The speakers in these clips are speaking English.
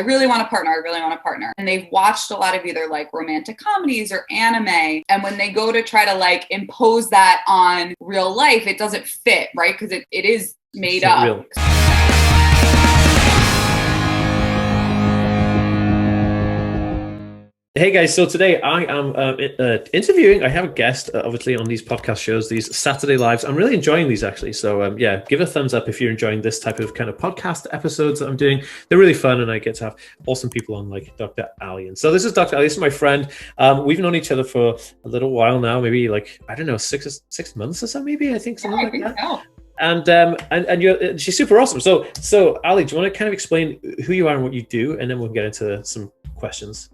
I really want a partner. I really want a partner. And they've watched a lot of either like romantic comedies or anime. And when they go to try to like impose that on real life, it doesn't fit, right? Because it is made up. Real. Hey guys, so today I am interviewing. I have a guest, obviously, on these podcast shows, these Saturday Lives. I'm really enjoying these, actually. So yeah, give a thumbs up if you're enjoying this type of kind of podcast episodes that I'm doing. They're really fun, and I get to have awesome people on, like Dr. Ali. And so this is Dr. Ali. This is my friend. We've known each other for a little while now, maybe like, I don't know, six months or so, maybe, I think, something like that. So. And she's super awesome. So Ali, do you want to kind of explain who you are and what you do, and then we'll get into some questions.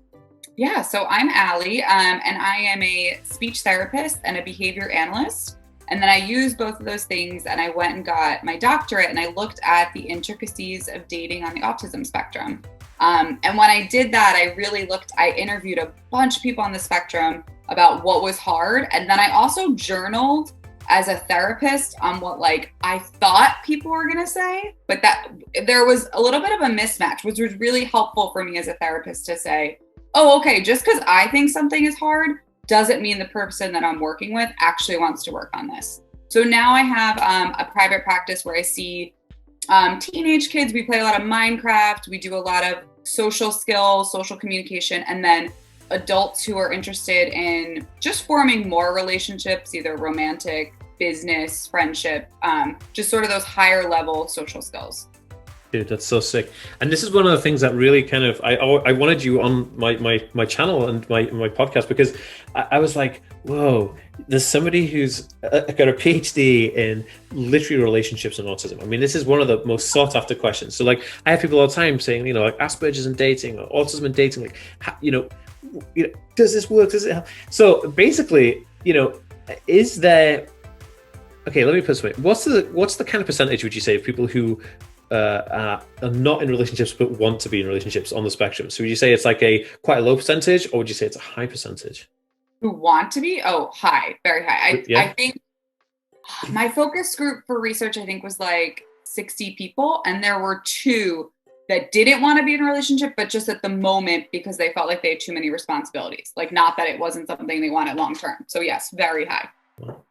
Yeah, so I'm Ali, and I am a speech therapist and a behavior analyst. And then I used both of those things, and I went and got my doctorate, and I looked at the intricacies of dating on the autism spectrum. And when I did that, I interviewed a bunch of people on the spectrum about what was hard. And then I also journaled as a therapist on what like I thought people were going to say, but that there was a little bit of a mismatch, which was really helpful for me as a therapist to say, oh, okay, just because I think something is hard doesn't mean the person that I'm working with actually wants to work on this. So now I have a private practice where I see teenage kids. We play a lot of Minecraft. We do a lot of social skills, social communication, and then adults who are interested in just forming more relationships, either romantic, business, friendship, just sort of those higher level social skills. Dude, that's so sick. And this is one of the things that really kind of, I wanted you on my channel and my podcast, because I was like, whoa, there's somebody who's got a PhD in literary relationships and autism. I mean, this is one of the most sought after questions. So like, I have people all the time saying, like Aspergers and dating or autism and dating, like, does this work? Does it help? So basically, is there, okay, let me put it this way. What's the kind of percentage, would you say, of people who are not in relationships but want to be in relationships on the spectrum? So would you say it's like quite a low percentage, or would you say it's a high percentage? Who want to be? Oh, high, very high. I think my focus group for research, I think, was like 60 people, and there were 2 that didn't want to be in a relationship, but just at the moment because they felt like they had too many responsibilities. Like, not that it wasn't something they wanted long term. So yes, very high. Wow.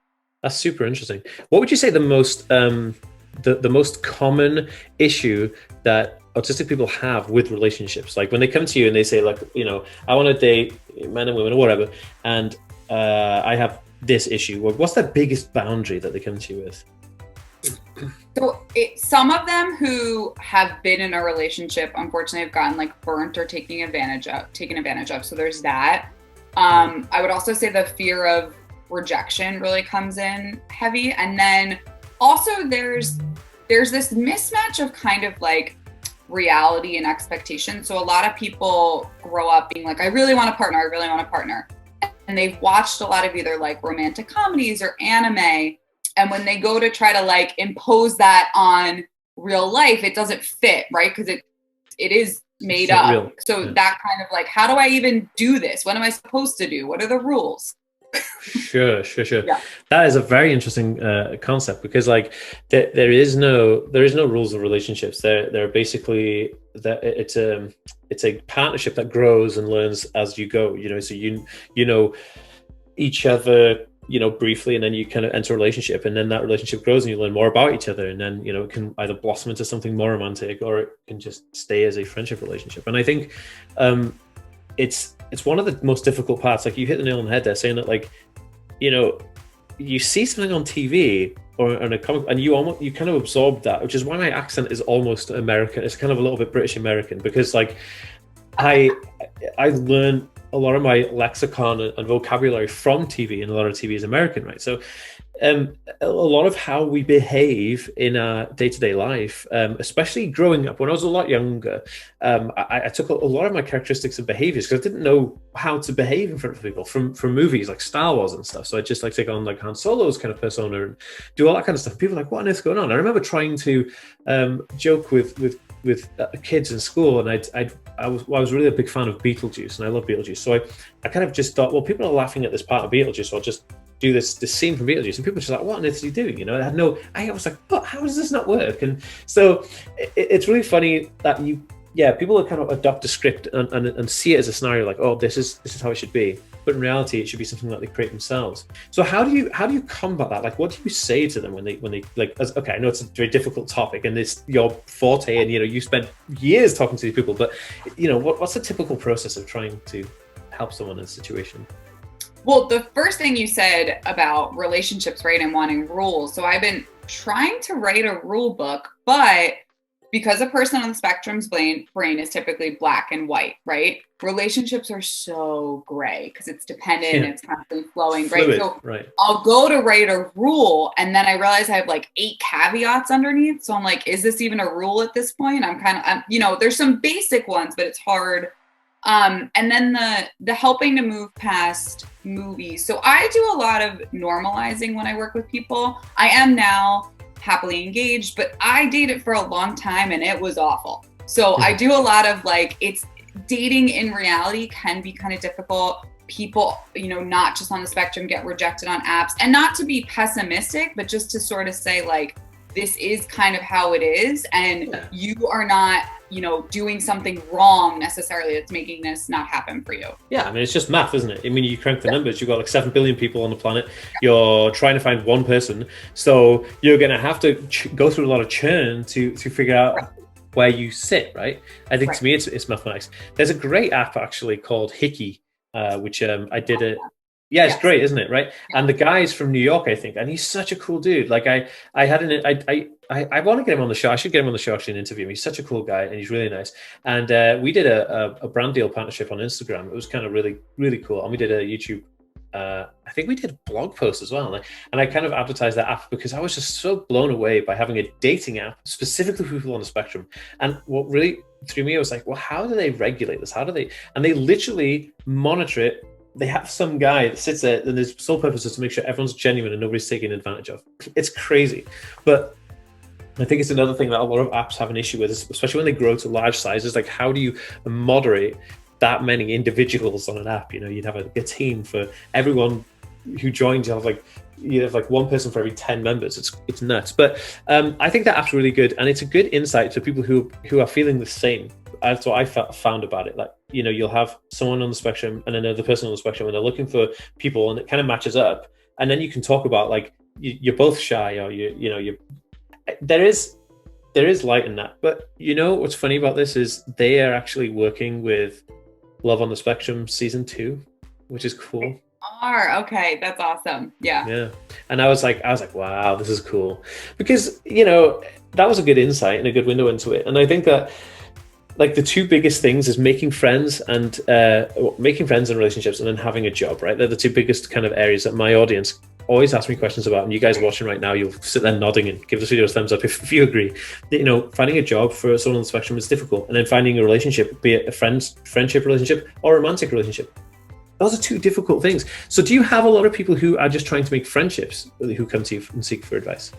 That's super interesting. What would you say the most the most common issue that autistic people have with relationships? Like when they come to you and they say, like, I want to date men and women or whatever, and I have this issue. What's the biggest boundary that they come to you with? So some of them who have been in a relationship, unfortunately, have gotten like burnt or taken advantage of. So there's that. I would also say the fear of rejection really comes in heavy. And then also there's this mismatch of kind of like reality and expectation. So a lot of people grow up being like, I really want a partner. I really want a partner. And they've watched a lot of either like romantic comedies or anime. And when they go to try to like impose that on real life, it doesn't fit, right? Because it is made up. Real. So yeah. That kind of like, how do I even do this? What am I supposed to do? What are the rules? Sure. Yeah. That is a very interesting concept, because like there is no rules of relationships. They're basically that it's a partnership that grows and learns as you go. So you know each other, briefly, and then you kind of enter a relationship, and then that relationship grows and you learn more about each other, and then it can either blossom into something more romantic, or it can just stay as a friendship relationship. And I think it's one of the most difficult parts. Like, you hit the nail on the head there, saying that, like, you see something on TV or on a comic, and you kind of absorb that, which is why my accent is almost American. It's kind of a little bit British American, because like I learned a lot of my lexicon and vocabulary from TV, and a lot of TV is American, right? So a lot of how we behave in our day-to-day life, especially growing up when I was a lot younger, I took a lot of my characteristics and behaviors, because I didn't know how to behave in front of people from movies like Star Wars and stuff. So I just like take on like Han Solo's kind of persona and do all that kind of stuff. People are like, what on earth's going on? I remember trying to joke with kids in school, and I was really a big fan of Beetlejuice, and I love Beetlejuice. So I kind of just thought, well, people are laughing at this part of Beetlejuice, so I'll just do this scene from Beetlejuice, and people were just like, what on earth is he doing? I was like, but how does this not work? And so it's really funny that yeah, people kind of adopt a script and see it as a scenario like, oh, this is how it should be. But in reality, it should be something that they create themselves. So how do you combat that? Like, what do you say to them when they like? Okay, I know it's a very difficult topic, and it's your forte, and you spent years talking to these people. But what's the typical process of trying to help someone in a situation? Well, the first thing you said about relationships, right, and wanting rules. So I've been trying to write a rule book, but because a person on the spectrum's brain is typically black and white, right? Relationships are so gray because it's dependent, it's constantly flowing, right? Fluid, So right. I'll go to write a rule, and then I realize I have like 8 caveats underneath. So I'm like, is this even a rule at this point? There's some basic ones, but it's hard. And then the helping to move past movies. So I do a lot of normalizing when I work with people. I am now happily engaged, but I dated for a long time and it was awful. So I do a lot of it's dating in reality can be kind of difficult. People, not just on the spectrum get rejected on apps, and not to be pessimistic, but just to sort of say this is kind of how it is. And you are not, doing something wrong necessarily that's making this not happen for you. Yeah, I mean, it's just math, isn't it? I mean, you crank the numbers. You've got like 7 billion people on the planet. You're trying to find one person. So you're going to have to go through a lot of churn to figure out where you sit, right? I think to me, it's mathematics. There's a great app actually called Hickey, which I did it. Yeah, it's great, isn't it? Right. Yeah. And the guy's from New York, I think, and he's such a cool dude. Like I want to get him on the show. I should get him on the show actually and interview him. He's such a cool guy and he's really nice. And we did a brand deal partnership on Instagram. It was kind of really, really cool. And we did a YouTube, I think we did a blog post as well. And I kind of advertised that app because I was just so blown away by having a dating app specifically for people on the spectrum. And what really threw me, I was like, well, how do they regulate this? And they literally monitor it. They have some guy that sits there and his sole purpose is to make sure everyone's genuine and nobody's taken advantage of. It's crazy. But I think it's another thing that a lot of apps have an issue with, especially when they grow to large sizes. Like, how do you moderate that many individuals on an app? You'd have a team for everyone who joins. You have like one person for every 10 members. It's nuts. But I think that app's really good. And it's a good insight to people who are feeling the same. That's what I found about it. Like, you'll have someone on the spectrum and another person on the spectrum, and they're looking for people, and it kind of matches up. And then you can talk about like you're both shy, or there is light in that. But what's funny about this is they are actually working with Love on the Spectrum season 2, which is cool. Okay, that's awesome. Yeah. And I was like, wow, this is cool, because that was a good insight and a good window into it. And I think that like the 2 biggest things is making friends and relationships, and then having a job, right? They're the 2 biggest kind of areas that my audience always ask me questions about. And you guys watching right now, you'll sit there nodding and give this video a thumbs up if you agree. Finding a job for someone on the spectrum is difficult. And then finding a relationship, be it a friendship relationship or a romantic relationship, those are 2 difficult things. So do you have a lot of people who are just trying to make friendships who come to you and seek for advice?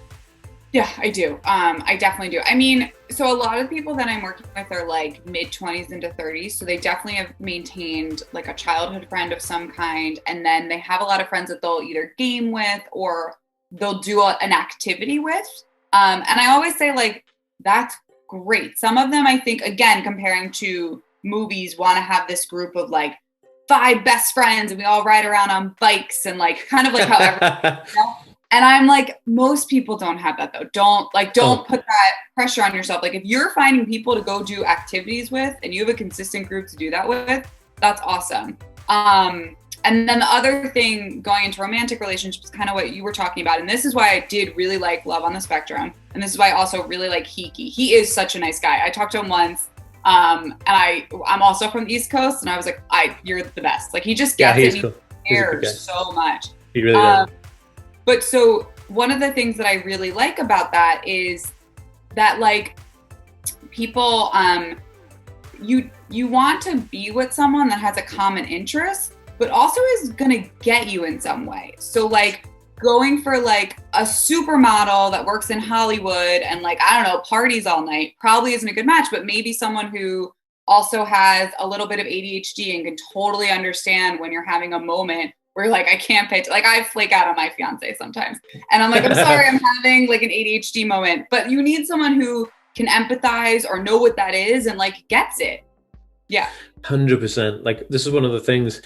Yeah, I do. I definitely do. I mean, so a lot of people that I'm working with are like mid-20s into 30s. So they definitely have maintained like a childhood friend of some kind. And then they have a lot of friends that they'll either game with or they'll do an activity with. And I always say like, that's great. Some of them, I think, again, comparing to movies, want to have this group of like 5 best friends and we all ride around on bikes and like kind of like how everyone, And I'm like, most people don't have that though. Don't put that pressure on yourself. Like if you're finding people to go do activities with and you have a consistent group to do that with, that's awesome. And then the other thing going into romantic relationships, kind of what you were talking about. And this is why I did really like Love on the Spectrum. And this is why I also really like Hiki. He is such a nice guy. I talked to him once. And I'm also from the East Coast and I was like, you're the best. Like he just gets it. Cool. He cares so much. He really does. But so one of the things that I really like about that is that like people, you want to be with someone that has a common interest, but also is going to get you in some way. So like going for like a supermodel that works in Hollywood and like, I don't know, parties all night probably isn't a good match, but maybe someone who also has a little bit of ADHD and can totally understand when you're having a moment where you're like, I can't pay, like I flake out on my fiance sometimes. And I'm like, I'm sorry, I'm having like an ADHD moment, but you need someone who can empathize or know what that is and like gets it. Yeah. 100%. Like this is one of the things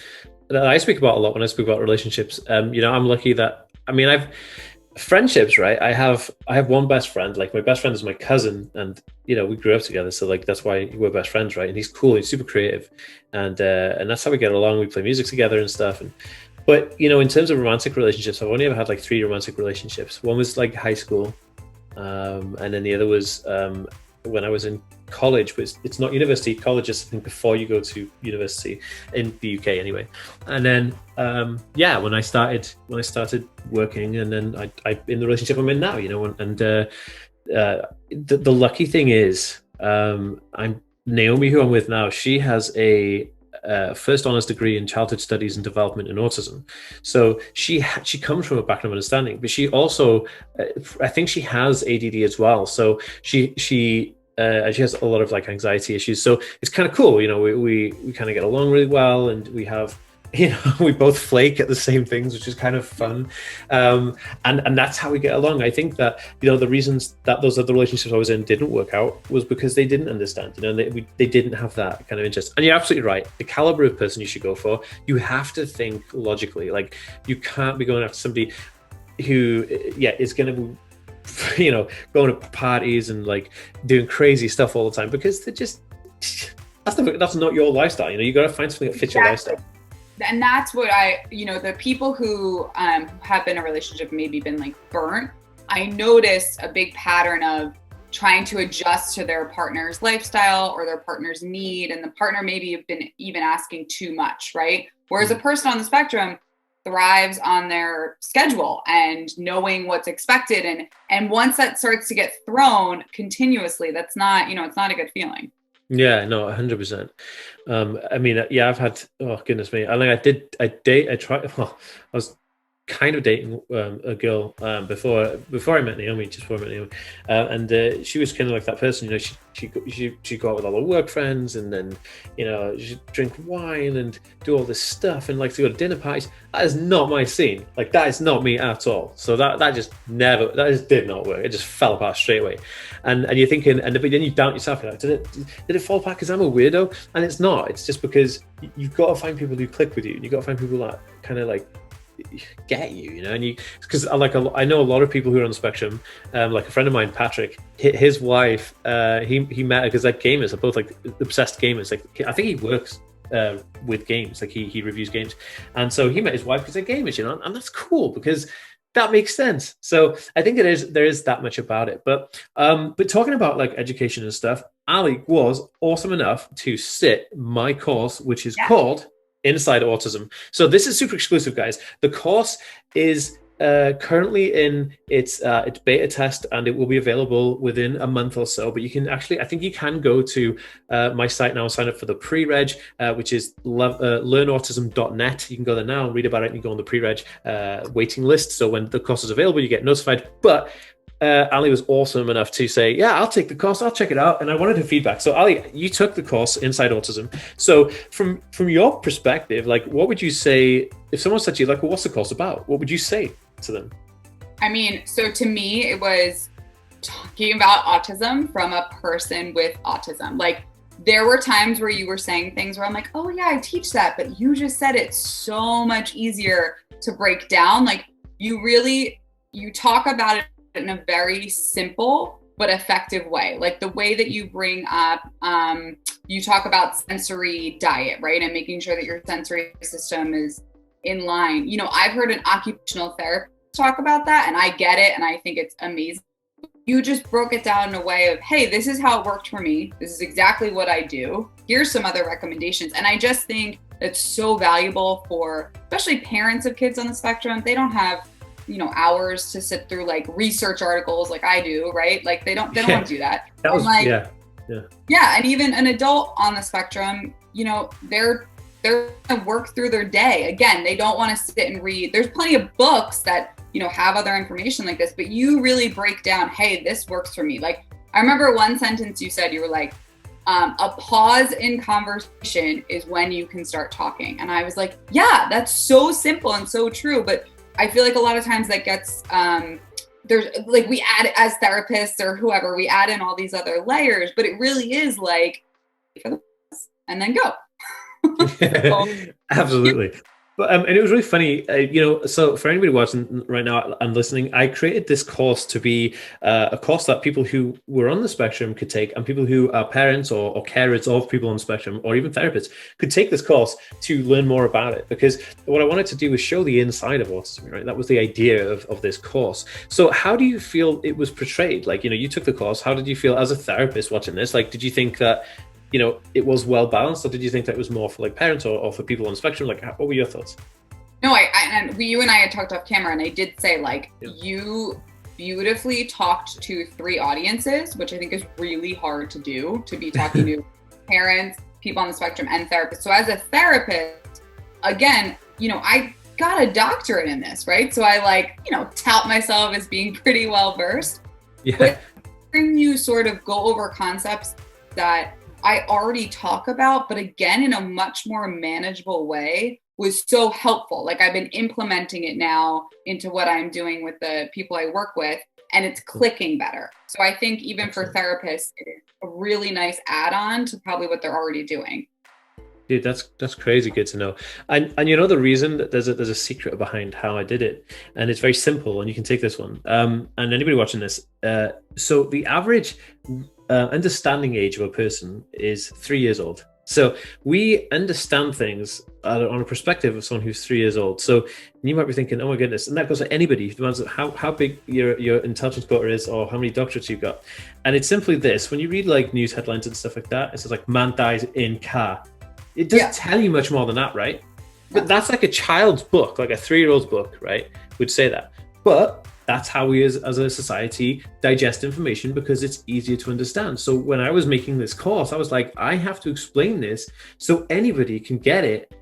that I speak about a lot when I speak about relationships. You know, I'm lucky that, I mean, I've friendships, right? I have one best friend. Like my best friend is my cousin, and you know, we grew up together, so like that's why we're best friends, right? And he's cool, he's super creative, and that's how we get along. We play music together and stuff. And but you know, in terms of romantic relationships, I've only ever had like 3 romantic relationships. One was like high school, and then the other was when I was in college, but it's not university. College is something before you go to university in the UK anyway. And then when I started working, and then I in the relationship I'm in now, you know, and the lucky thing is I'm Naomi, who I'm with now. She has a first honors degree in childhood studies and development and autism. So she comes from a background of understanding, but she also I think she has ADD as well. So she has a lot of like anxiety issues. So it's kind of cool, you know, we kind of get along really well, and we have, you know, we both flake at the same things, which is kind of fun. And that's how we get along. I think that, you know, the reasons that those other relationships I was in didn't work out was because they didn't understand, you know, they didn't have that kind of interest. And you're absolutely right. The caliber of person you should go for, you have to think logically. Like you can't be going after somebody who, is going to be, you know, going to parties and like doing crazy stuff all the time, because they're just, that's not your lifestyle. You know, you got to find something that fits your lifestyle. And that's what you know, the people who have been in a relationship, maybe been like burnt, I noticed a big pattern of trying to adjust to their partner's lifestyle or their partner's need, and the partner maybe have been even asking too much, right? Whereas a person on the spectrum thrives on their schedule and knowing what's expected, and once that starts to get thrown continuously, that's not, you know, it's not a good feeling. Yeah, no, 100%. I mean, yeah, I've had, oh goodness me, I was kind of dating a girl before I met Naomi, just before I met Naomi, and she was kind of like that person, you know, she go out with all her work friends, and then, you know, she'd drink wine and do all this stuff, and like to go to dinner parties. That is not my scene. Like that is not me at all. So that just did not work. It just fell apart straight away. And you're thinking, but then you doubt yourself. You're like, did it fall apart because I'm a weirdo? And it's not. It's just because you've got to find people who click with you, and you've got to find people that kind of like get you know, and you, because I know a lot of people who are on the spectrum, like a friend of mine, Patrick, his wife, he met her because like gamers are both like obsessed gamers. Like I think he works with games, like he reviews games, and so he met his wife because they're gamers, you know, and that's cool because that makes sense. So I think there is that much about it. But talking about like education and stuff, Ali was awesome enough to sit my course, which is called Inside Autism. So this is super exclusive, guys. The course is currently in its beta test, and it will be available within a month or so. But you can actually, I think you can go to my site now and sign up for the pre-reg, which is learnautism.net. You can go there now and read about it, and you go on the pre-reg waiting list. So when the course is available, you get notified. But Ali was awesome enough to say, yeah, I'll take the course, I'll check it out. And I wanted her feedback. So Ali, you took the course Inside Autism. So from your perspective, like what would you say if someone said to you, like, well, what's the course about? What would you say to them? I mean, so to me, it was talking about autism from a person with autism. Like there were times where you were saying things where I'm like, oh yeah, I teach that, but you just said it so much easier to break down. Like you talk about it in a very simple but effective way. Like the way that you bring up, you talk about sensory diet, right? And making sure that your sensory system is in line. You know, I've heard an occupational therapist talk about that, and I get it, and I think it's amazing. You just broke it down in a way of, hey, this is how it worked for me. This is exactly what I do. Here's some other recommendations. And I just think it's so valuable for especially parents of kids on the spectrum. They don't have, you know, hours to sit through like research articles like I do, right? Like they don't want to do that. That was like, yeah. And even an adult on the spectrum, you know, they're gonna work through their day. Again, they don't want to sit and read. There's plenty of books that, you know, have other information like this, but you really break down, hey, this works for me. Like I remember one sentence you said, you were like, a pause in conversation is when you can start talking. And I was like, yeah, that's so simple and so true. But I feel like a lot of times that gets there's like, we add, as therapists or whoever, we add in all these other layers, but it really is like, and then go. Absolutely. But and it was really funny, so for anybody watching right now and listening, I created this course to be a course that people who were on the spectrum could take, and people who are parents or carers of people on the spectrum, or even therapists, could take this course to learn more about it. Because what I wanted to do was show the inside of autism, right? That was the idea of this course. So how do you feel it was portrayed? Like, you took the course. How did you feel as a therapist watching this? Like, did you think that it was well balanced, or did you think that it was more for like parents or for people on the spectrum? Like, what were your thoughts? No, you and I had talked off camera, and I did say, like, you beautifully talked to 3 audiences, which I think is really hard to do, to be talking to parents, people on the spectrum, and therapists. So as a therapist, again, I got a doctorate in this, right? So I tout myself as being pretty well versed. Yeah. But when you sort of go over concepts that I already talk about, but again, in a much more manageable way, was so helpful. Like, I've been implementing it now into what I'm doing with the people I work with, and it's clicking better. So I think even for therapists, it's a really nice add-on to probably what they're already doing. Dude, that's crazy good to know. And the reason that there's a secret behind how I did it, and it's very simple, and you can take this one. And anybody watching this, so the average understanding age of a person is 3 years old. So we understand things on a perspective of someone who's 3 years old. So you might be thinking, oh my goodness, and that goes to anybody who demands how big your intelligence quota is, or how many doctorates you've got. And it's simply this: when you read like news headlines and stuff like that, it says like man dies in car. It doesn't tell you much more than that, right? But that's like a child's book, like a 3-year-old's book, right? Would say that. But that's how we as a society digest information, because it's easier to understand. So when I was making this course, I was like, I have to explain this so anybody can get it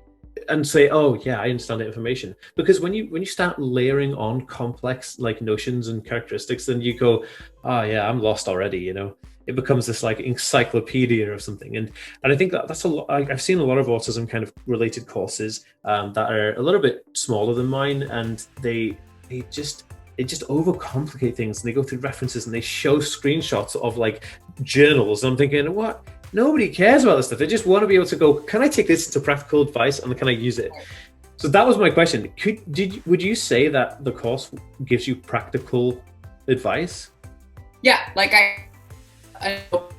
and say, oh yeah, I understand the information. Because when you start layering on complex like notions and characteristics, then you go, oh yeah, I'm lost already, It becomes this like encyclopedia or something. And I think that's a lot. I've seen a lot of autism kind of related courses that are a little bit smaller than mine, and they just overcomplicate things, and they go through references and they show screenshots of like journals. And I'm thinking, what? Nobody cares about this stuff. They just want to be able to go, can I take this into practical advice and can I use it? So that was my question. Would you say that the course gives you practical advice? Yeah, like I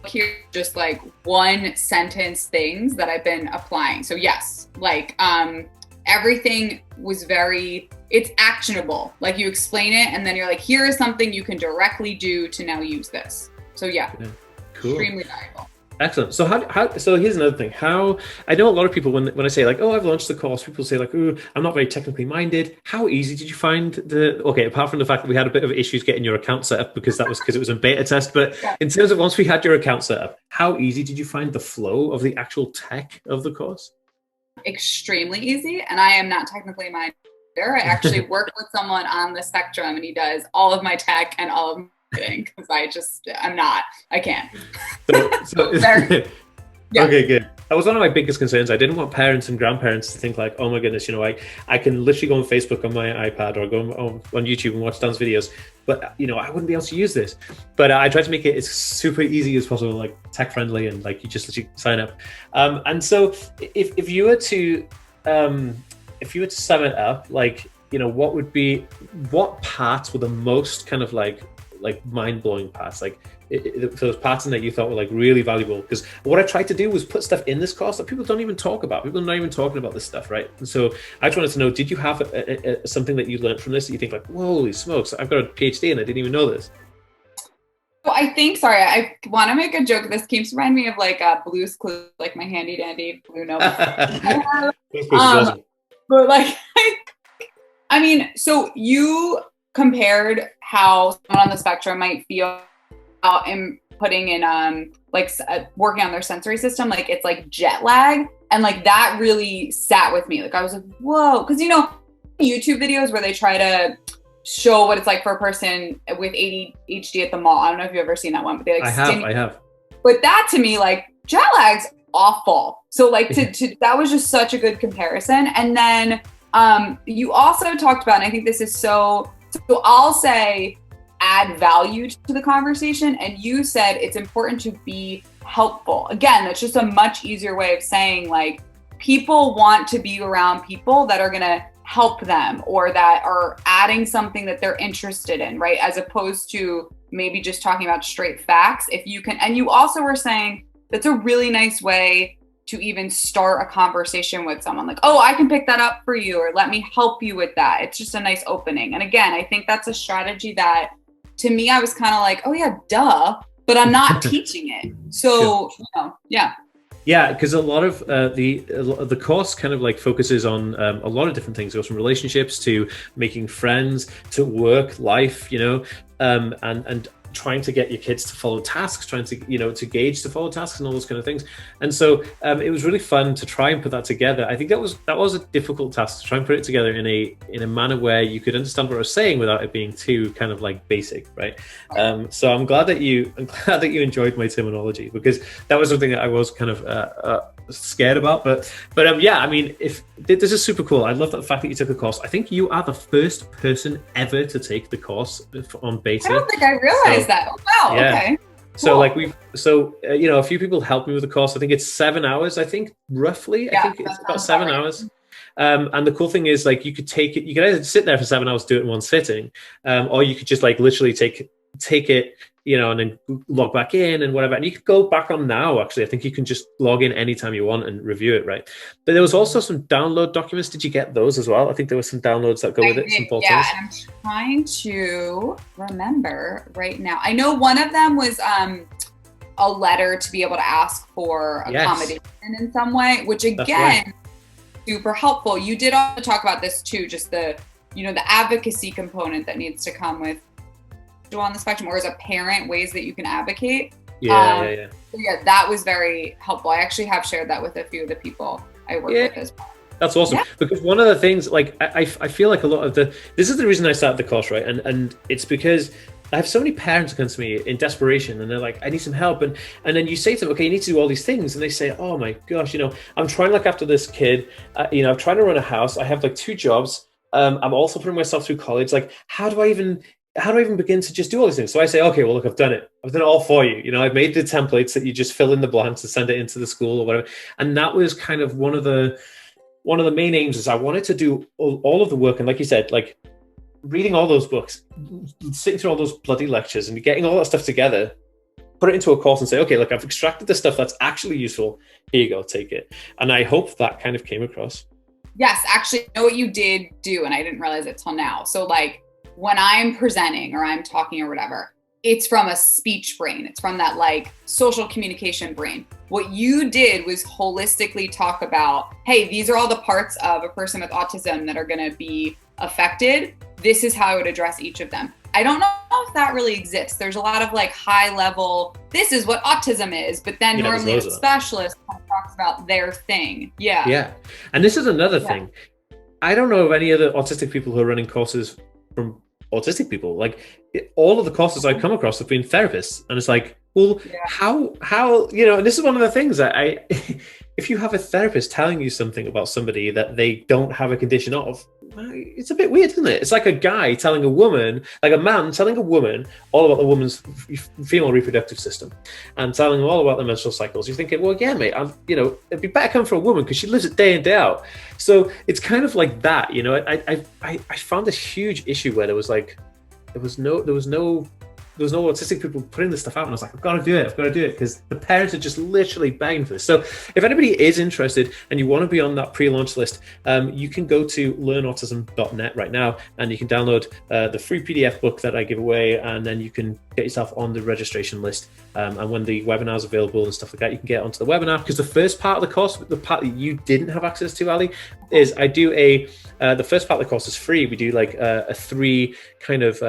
here just like 1 sentence things that I've been applying. So yes, like everything was it's actionable. Like, you explain it and then you're like, here is something you can directly do to now use this. So yeah. Cool. Extremely valuable. Excellent. So so here's another thing. How I know a lot of people when I say like, oh, I've launched the course, people say like, oh, I'm not very technically minded. How easy did you find apart from the fact that we had a bit of issues getting your account set up because it was a beta test, but in terms of once we had your account set up, how easy did you find the flow of the actual tech of the course? Extremely easy. And I am not technically minded. I actually work with someone on the spectrum, and he does all of my tech and all of my thing, because I can't. So yeah. Okay, good. That was one of my biggest concerns. I didn't want parents and grandparents to think like, oh my goodness, I can literally go on Facebook on my iPad or go on YouTube and watch dance videos, but I wouldn't be able to use this. But I tried to make it as super easy as possible, like tech friendly, and like you just literally sign up. And so if you were to sum it up, like, what parts were the most kind of like mind-blowing parts, like those parts in that you thought were like really valuable? Because what I tried to do was put stuff in this course that people don't even talk about. People are not even talking about this stuff, right? And so I just wanted to know, did you have something that you learned from this that you think like, holy smokes, I've got a PhD and I didn't even know this? So I think, sorry, I want to make a joke. This keeps reminding me of like a Blue's Clues, like my handy dandy blue notebook. But like, I mean, so you compared how someone on the spectrum might feel out in putting in working on their sensory system, like it's like jet lag, and like that really sat with me. Like I was like, whoa, because YouTube videos where they try to show what it's like for a person with ADHD at the mall. I don't know if you've ever seen that one, but they like I have. But that to me, like jet lag's awful. So like to that was just such a good comparison. And then you also talked about, and I think this is so I'll say add value to the conversation. And you said it's important to be helpful. Again, that's just a much easier way of saying, like, people want to be around people that are going to help them or that are adding something that they're interested in, right? As opposed to maybe just talking about straight facts. If you can, and you also were saying that's a really nice way to even start a conversation with someone, like, oh, I can pick that up for you, or let me help you with that. It's just a nice opening. And again, I think that's a strategy that, to me, I was kind of like, oh yeah, duh, but I'm not teaching it. So, yeah. Yeah, because a lot of the course kind of like focuses on a lot of different things. It goes from relationships to making friends to work, life, and trying to get your kids to follow tasks, trying to, to gauge to follow tasks and all those kind of things. And so it was really fun to try and put that together. I think that was a difficult task to try and put it together in a manner where you could understand what I was saying without it being too kind of like basic, right? So I'm glad that you enjoyed my terminology, because that was something that I was kind of scared about, but yeah, I mean, if this is super cool. I love the fact that you took the course. I think you are the first person ever to take the course on beta. I don't think I realized that. Oh, wow. Yeah. Okay. So cool. A few people helped me with the course. I think it's 7 hours. I think roughly. Yeah, I think it's about 7 hours. And the cool thing is, like, you could either sit there for 7 hours, do it in one sitting, or you could just like literally take it, and then log back in and whatever. And you could go back on now, actually. I think you can just log in anytime you want and review it, right? But there was also some download documents. Did you get those as well? I think there were some downloads that go with it. Some yeah, and I'm trying to remember right now. I know one of them was a letter to be able to ask for accommodation in some way, which again, super helpful. You did also talk about this too, just the advocacy component that needs to come with on the spectrum, or as a parent, ways that you can advocate. Yeah, that was very helpful. I actually have shared that with a few of the people I work with as well. That's awesome. Yeah. Because one of the things, like, I feel like a lot of this is the reason I started the course, right? And it's because I have so many parents come to me in desperation, and they're like, I need some help. And then you say to them, okay, you need to do all these things. And they say, oh my gosh, I'm trying to look after this kid. I'm trying to run a house. I have like 2 jobs. I'm also putting myself through college. Like, how do I even begin to just do all these things? So I say, okay, well, look, I've done it. I've done it all for you. I've made the templates that you just fill in the blanks and send it into the school or whatever. And that was kind of one of the main aims, is I wanted to do all of the work. And like you said, like reading all those books, sitting through all those bloody lectures and getting all that stuff together, put it into a course and say, okay, look, I've extracted the stuff that's actually useful. Here you go, take it. And I hope that kind of came across. Yes, actually, I know what you did do, and I didn't realize it till now. So like, when I'm presenting or I'm talking or whatever, it's from a speech brain. It's from that like social communication brain. What you did was holistically talk about, hey, these are all the parts of a person with autism that are going to be affected. This is how I would address each of them. I don't know if that really exists. There's a lot of like high level, this is what autism is, but then normally a specialist talks about their thing. Yeah. Yeah. And this is another thing. I don't know of any other autistic people who are running courses from autistic people. Like, all of the courses I've come across have been therapists, and it's like, well, how and this is one of the things that if you have a therapist telling you something about somebody that they don't have a condition of, it's a bit weird, isn't it? It's like a guy telling a woman, like a man telling a woman all about the woman's female reproductive system and telling them all about the menstrual cycles. You're thinking, well, yeah, mate, it'd be better come from a woman because she lives it day in, day out. So it's kind of like that, I found this huge issue where there was no autistic people putting this stuff out, and I was like, I've got to do it because the parents are just literally begging for this. So if anybody is interested and you want to be on that pre-launch list, you can go to learnautism.net right now, and you can download the free PDF book that I give away, and then you can get yourself on the registration list. And when the webinar is available and stuff like that, you can get onto the webinar, because the first part of the course, the part that you didn't have access to, Ali, is I do the first part of the course is free. We do like a 3 kind of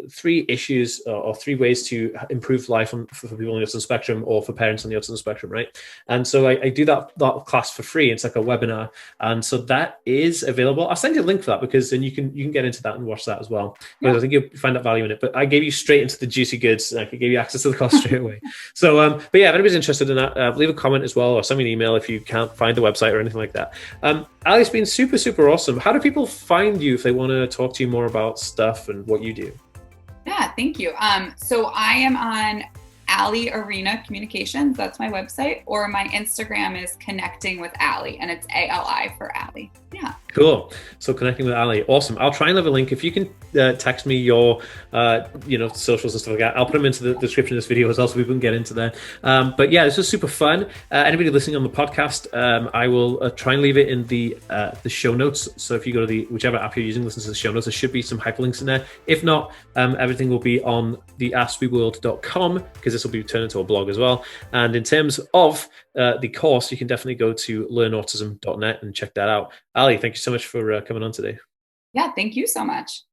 3 issues or 3 ways to improve life for people on the autism spectrum, or for parents on the autism spectrum, right? And so I do that class for free. It's like a webinar, and so that is available. I'll send you a link for that, because then you can get into that and watch that as well, because I think you'll find that value in it. But I gave you straight into the juicy goods, and I gave you access to the course straight away. So but yeah, if anybody's interested in that, leave a comment as well, or send me an email if you can't find the website or anything like that. Ali, it's been super awesome. How do people find you if they want to talk to you more about stuff and what you do? Yeah, thank you. So I am on Ali Arena Communications. That's my website. Or my Instagram is Connecting with Ali, and it's ALI for Ali. Yeah. Cool. So connecting with Ali, awesome. I'll try and leave a link. If you can text me your, socials and stuff like that, I'll put them into the description of this video as well, so people can get into there. But yeah, this was super fun. Anybody listening on the podcast, I will try and leave it in the show notes. So if you go to whichever app you're using, listen to the show notes, there should be some hyperlinks in there. If not, everything will be on TheAspieWorld.com, because this will be turned into a blog as well. And in terms of the course, you can definitely go to learnautism.net and check that out. Ali, thank you so much for coming on today. Yeah, thank you so much.